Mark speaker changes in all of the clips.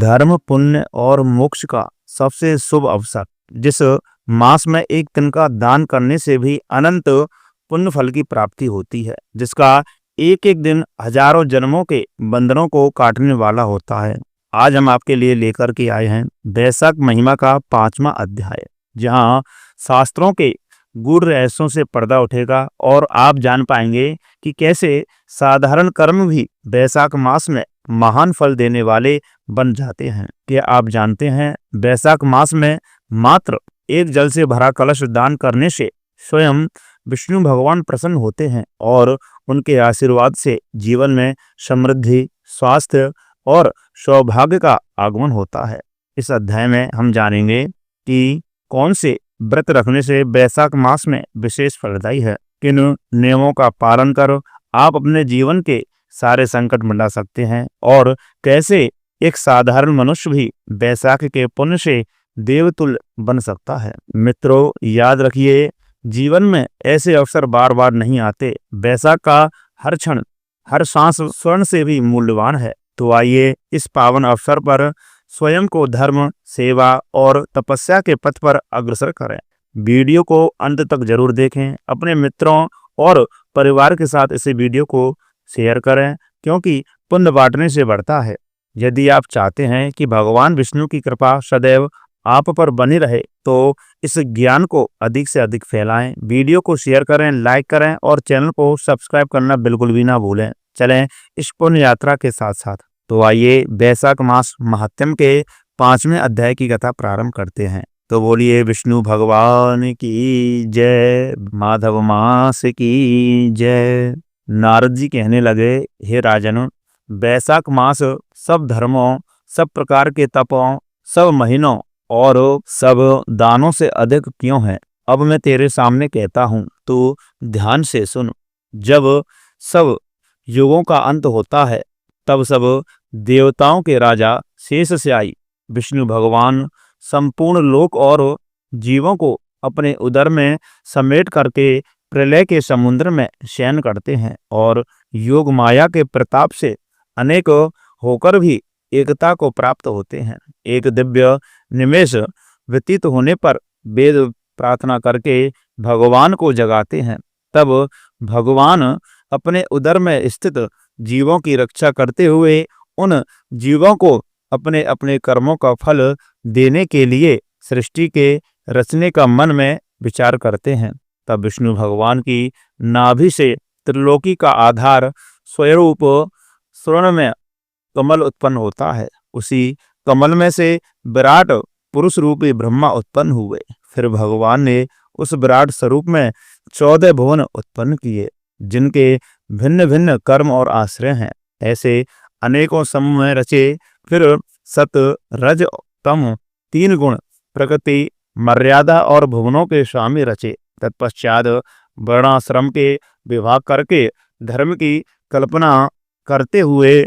Speaker 1: धर्म, पुण्य और मोक्ष का सबसे शुभ अवसर। जिस मास में एक दिन का दान करने से भी अनंत पुण्य फल की प्राप्ति होती है, जिसका एक एक दिन हजारों जन्मों के बंधनों को काटने वाला होता है। आज हम आपके लिए लेकर के आए हैं वैशाख महिमा का 5वां अध्याय, जहां शास्त्रों के गूढ़ रहस्यों से पर्दा उठेगा और आप जान पाएंगे कि कैसे साधारण कर्म भी वैशाख मास में महान फल देने वाले बन जाते हैं। क्या आप जानते हैं, वैशाख मास में मात्र एक जल से भरा कलश दान करने से स्वयं विष्णु भगवान प्रसन्न होते हैं और उनके आशीर्वाद से जीवन में समृद्धि, स्वास्थ्य और सौभाग्य का आगमन होता है। इस अध्याय में हम जानेंगे कि कौन से व्रत रखने से वैशाख मास में विशेष फलदायी है, किन नियमों का पालन कर आप अपने जीवन के सारे संकट मिटा सकते हैं और कैसे एक साधारण मनुष्य भी वैशाख के पुण्य से देवतुल्य बन सकता है। मित्रों, याद रखिए, जीवन में ऐसे अवसर बार बार नहीं आते। वैशाख का हर क्षण, हर सांस स्वर्ण से भी मूल्यवान है। तो आइए इस पावन अवसर पर स्वयं को धर्म, सेवा और तपस्या के पथ पर अग्रसर करें। वीडियो को अंत तक जरूर देखें। अपने मित्रों और परिवार के साथ इस वीडियो को शेयर करें, क्योंकि पुण्य बांटने से बढ़ता है। यदि आप चाहते हैं कि भगवान विष्णु की कृपा सदैव आप पर बनी रहे, तो इस ज्ञान को अधिक से अधिक फैलाएं। वीडियो को शेयर करें, लाइक करें और चैनल को सब्सक्राइब करना बिल्कुल भी ना भूलें। चलें इस पुण्य यात्रा के साथ साथ। तो आइए वैशाख मास महात्म्य के 5वें अध्याय की कथा प्रारंभ करते हैं। तो बोलिए विष्णु भगवान की जय, माधव मास की जय। नारद जी कहने लगे, हे राजन, वैशाख मास सब धर्मों, सब प्रकार के तपों, सब महीनों और सब दानों से अधिक क्यों है? अब मैं तेरे सामने कहता हूँ, तो ध्यान से सुन। जब सब युगों का अंत होता है, तब सब देवताओं के राजा शेषशायी विष्णु भगवान संपूर्ण लोक और जीवों को अपने उदर में समेट करके प्रलय के समुद्र में शयन करते हैं और योग माया के प्रताप से अनेक होकर भी एकता को प्राप्त होते हैं। एक दिव्य निमेष व्यतीत होने पर वेद प्रार्थना करके भगवान को जगाते हैं। तब भगवान अपने उदर में स्थित जीवों की रक्षा करते हुए उन जीवों को अपने अपने कर्मों का फल देने के लिए सृष्टि के रचने का मन में विचार करते हैं। तब विष्णु भगवान की नाभि से त्रिलोकी का आधार स्वरूप स्वर्ण में कमल उत्पन्न होता है। उसी कमल में से विराट पुरुष रूपी ब्रह्मा उत्पन्न हुए। फिर भगवान ने उस विराट स्वरूप में 14 भुवन उत्पन्न किए, जिनके भिन्न भिन्न कर्म और आश्रय हैं। ऐसे अनेकों समूह में रचे। फिर सत, रज, तम 3 गुण प्रकृति, मर्यादा और भुवनों के स्वामी रचे। तत्पश्चात वर्णाश्रम के विभाग करके धर्म की कल्पना करते हुए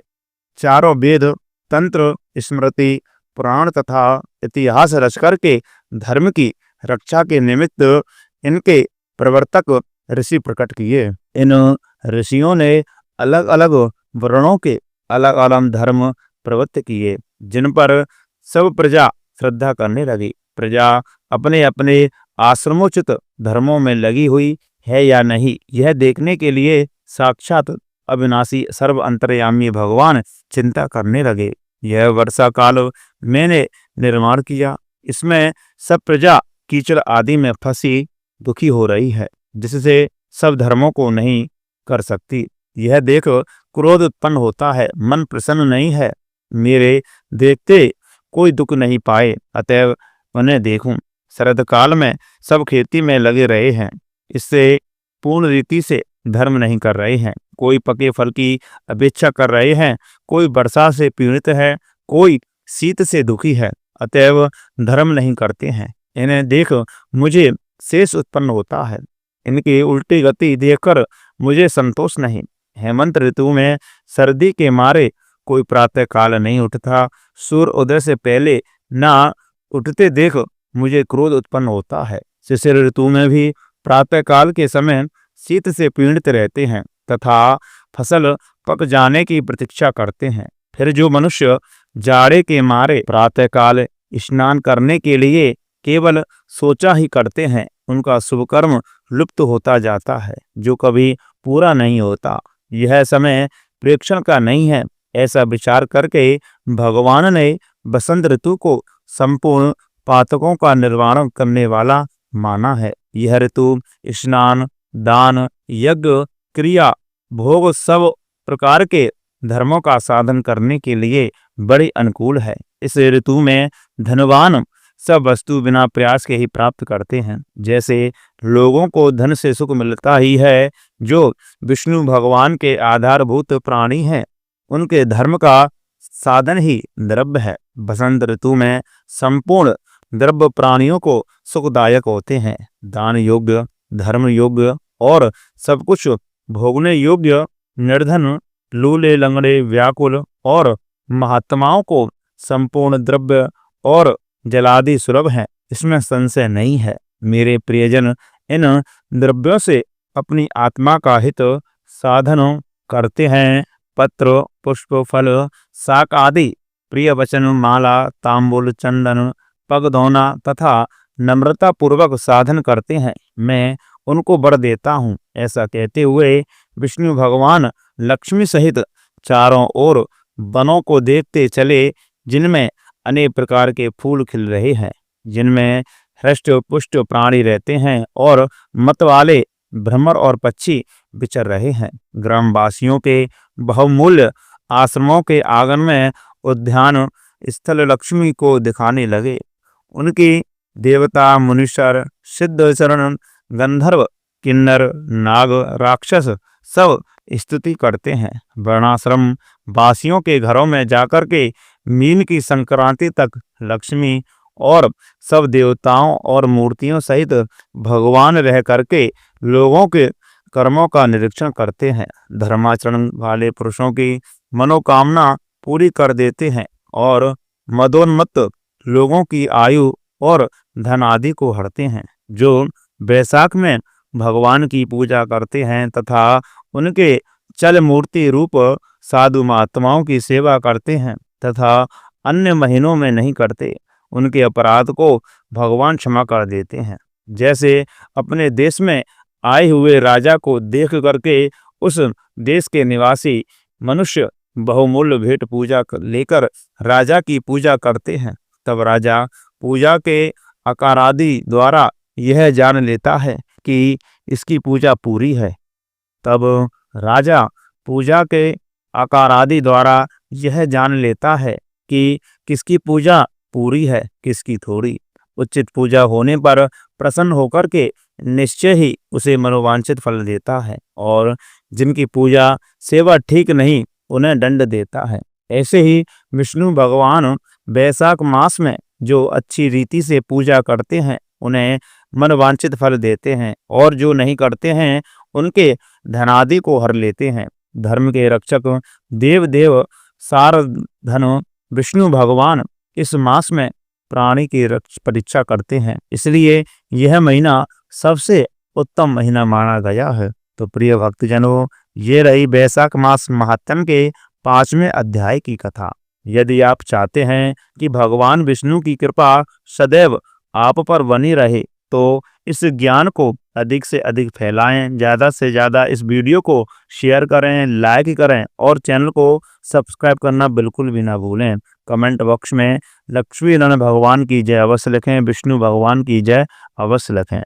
Speaker 1: चारों वेद, तंत्र, स्मृति, पुराण तथा इतिहास रच करके धर्म की रक्षा के निमित्त इनके प्रवर्तक ऋषि प्रकट किए। इन ऋषियों ने अलग अलग वर्णों के अलग अलग धर्म प्रवृत्त किए, जिन पर सब प्रजा श्रद्धा करने लगी। प्रजा अपने अपने आश्रमोचित धर्मों में लगी हुई है या नहीं, यह देखने के लिए साक्षात अविनाशी सर्व अंतर्यामी भगवान चिंता करने लगे। यह वर्षा काल मैंने निर्माण किया। इसमें सब प्रजा कीचड़ आदि में फंसी दुखी हो रही है, जिससे सब धर्मों को नहीं कर सकती। यह देख क्रोध उत्पन्न होता है, मन प्रसन्न नहीं है। मेरे देखते कोई दुख नहीं पाए, अतएव उन्हें देखूं। शरद काल में सब खेती में लगे रहे हैं, इससे पूर्ण रीति से धर्म नहीं कर रहे हैं। कोई पके फल की अपेक्षा कर रहे हैं, कोई वर्षा से पीड़ित है, कोई शीत से दुखी है, अतएव धर्म नहीं करते हैं। इन्हें देख मुझे शेष उत्पन्न होता है। इनकी उल्टी गति देखकर मुझे संतोष नहीं। हेमंत ऋतु में सर्दी के मारे कोई प्रातः काल नहीं उठता। सूर्य उदय से पहले ना उठते देख मुझे क्रोध उत्पन्न होता है। शिशिर ऋतु में भी प्रातः काल के समय शीत से पीड़ित रहते हैं तथा फसल पक जाने की प्रतीक्षा करते हैं। फिर जो मनुष्य जाड़े के मारे प्रातःकाल स्नान करने के लिए केवल सोचा ही करते हैं, उनका शुभ कर्म लुप्त होता जाता है, जो कभी पूरा नहीं होता। यह समय प्रेक्षण का नहीं है, ऐसा विचार करके भगवान ने बसंत ऋतु को संपूर्ण पातकों का निर्वाण करने वाला माना है। यह ऋतु स्नान, दान, यज्ञ, क्रिया, भोग सब प्रकार के धर्मों का साधन करने के लिए बड़ी अनुकूल है। इस ऋतु में धनवान सब वस्तु बिना प्रयास के ही प्राप्त करते हैं। जैसे लोगों को धन से सुख मिलता ही है, जो विष्णु भगवान के आधारभूत प्राणी हैं, उनके धर्म का साधन ही द्रव्य है। बसंत ऋतु में संपूर्ण द्रव्य प्राणियों को सुखदायक होते हैं। दान योग्य, धर्म योग्य और सब कुछ भोगने योग्य निर्धन, लूले लंगड़े, व्याकुल और महात्माओं को संपूर्ण द्रव्य और जलादि सुलभ है, इसमें संशय नहीं है। मेरे प्रियजन इन द्रव्यों से अपनी आत्मा का हित साधन करते हैं। पत्र, पुष्प, फल, शाक आदि प्रिय वचन, माला, तांबुल, चंदन, पग धोना तथा नम्रता पूर्वक साधन करते हैं। मैं उनको वर देता हूँ। ऐसा कहते हुए विष्णु भगवान लक्ष्मी सहित चारों ओर वनों को देखते चले, जिनमें अनेक प्रकार के फूल खिल रहे हैं, जिनमें हृष्ट पुष्ट प्राणी रहते हैं और मत वाले भ्रमर और पक्षी विचर रहे हैं। ग्रामवासियों के बहुमूल्य आश्रमों के आंगन में उद्यान स्थल लक्ष्मी को दिखाने लगे। उनकी देवता, मुनीश्वर, सिद्ध, चरण, गंधर्व, किन्नर, नाग, राक्षस सब स्तुति करते हैं। वर्णाश्रम वासियों के घरों में जाकर के मीन की संक्रांति तक लक्ष्मी और सब देवताओं और मूर्तियों सहित भगवान रह करके लोगों के कर्मों का निरीक्षण करते हैं। धर्माचरण वाले पुरुषों की मनोकामना पूरी कर देते हैं और मदोन्मत्त लोगों की आयु और धन आदि को हरते हैं। जो बैसाख में भगवान की पूजा करते हैं तथा उनके चल मूर्ति रूप साधु महात्माओं की सेवा करते हैं तथा अन्य महीनों में नहीं करते, उनके अपराध को भगवान क्षमा कर देते हैं। जैसे अपने देश में आए हुए राजा को देख करके उस देश के निवासी मनुष्य बहुमूल्य भेंट पूजा लेकर राजा की पूजा करते हैं, तब राजा पूजा के आकार आदि द्वारा यह जान लेता है कि इसकी पूजा पूरी है। तब राजा पूजा के आकार आदि द्वारा यह जान लेता है कि किसकी पूजा पूरी है, किसकी थोड़ी। उचित पूजा होने पर प्रसन्न होकर के निश्चय ही उसे मनोवांछित फल देता है और जिनकी पूजा सेवा ठीक नहीं, उन्हें दंड देता है। ऐसे ही विष्णु भगवान बैसाख मास में जो अच्छी रीति से पूजा करते हैं, उन्हें मनवांछित फल देते हैं और जो नहीं करते हैं, उनके धनादि को हर लेते हैं। धर्म के रक्षक देव सार धन विष्णु भगवान इस मास में प्राणी की परीक्षा करते हैं, इसलिए यह महीना सबसे उत्तम महीना माना गया है। तो प्रिय भक्तजनों, ये रही बैसाख मास महात्म्य के 5वें अध्याय की कथा। यदि आप चाहते हैं कि भगवान विष्णु की कृपा सदैव आप पर बनी रहे, तो इस ज्ञान को अधिक से अधिक फैलाएं, ज़्यादा से ज़्यादा इस वीडियो को शेयर करें, लाइक करें और चैनल को सब्सक्राइब करना बिल्कुल भी ना भूलें। कमेंट बॉक्स में लक्ष्मी नारायण भगवान की जय अवश्य लिखें, विष्णु भगवान की जय अवश्य लिखें।